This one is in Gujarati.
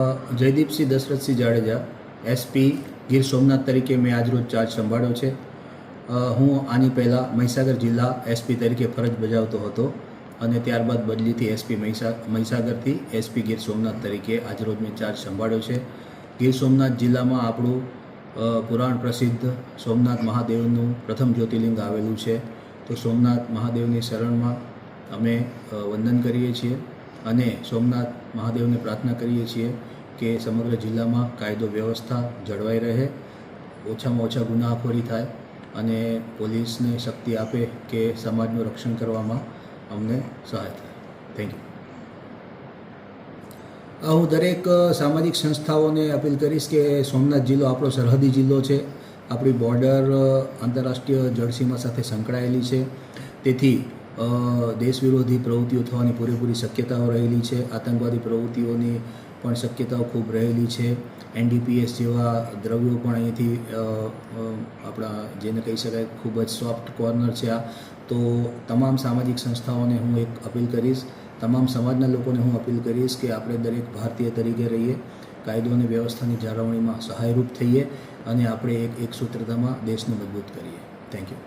જયદીપસિંહ દશરથસિંહ જાડેજા એસપી ગીર સોમનાથ તરીકે મેં આજરોજ ચાર્જ સંભાળ્યો છે. હું આની પહેલાં મહીસાગર જિલ્લા એસપી તરીકે ફરજ બજાવતો હતો અને ત્યારબાદ બદલીથી એસપી મહીસાગરથી એસપી ગીર સોમનાથ તરીકે આજરોજ મેં ચાર્જ સંભાળ્યો છે. ગીર સોમનાથ જિલ્લામાં આપણું પુરાણ પ્રસિદ્ધ સોમનાથ મહાદેવનું પ્રથમ જ્યોતિર્લિંગ આવેલું છે. તો સોમનાથ મહાદેવની શરણમાં અમે વંદન કરીએ છીએ અને સોમનાથ મહાદેવને પ્રાર્થના કરીએ છીએ કે સમગ્ર જિલ્લામાં કાયદો વ્યવસ્થા જળવાઈ રહે, ઓછામાં ઓછા ગુનાખોરી થાય અને પોલીસને શક્તિ આપે કે સમાજનું રક્ષણ કરવામાં અમને સહાય થાય. Thank you. હું દરેક સામાજિક સંસ્થાઓને અપીલ કરીશ કે સોમનાથ જિલ્લો આપણો સરહદી જિલ્લો છે. આપણી બોર્ડર આંતરરાષ્ટ્રીય જળસીમા સાથે સંકળાયેલી છે. તેથી દેશ વિરોધી પ્રવૃત્તિઓ થવાની પૂરેપૂરી શક્યતાઓ રહેલી છે. આતંકવાદી પ્રવૃત્તિઓની પણ શક્યતાઓ ખૂબ રહેલી છે. NDPS જેવા દ્રવ્યો પણ અહીંથી આપણા જેને કહી શકાય ખૂબ જ સોફ્ટ કોર્નર છે આ. તો તમામ સામાજિક સંસ્થાઓને હું એક અપીલ કરીશ, તમામ સમાજના લોકોને હું અપીલ કરીશ કે આપણે દરેક ભારતીય તરીકે રહીએ, કાયદો અને વ્યવસ્થાની જાળવણીમાં સહાયરૂપ થઈએ અને આપણે એક સૂત્રતામાં દેશને મજબૂત કરીએ. Thank you.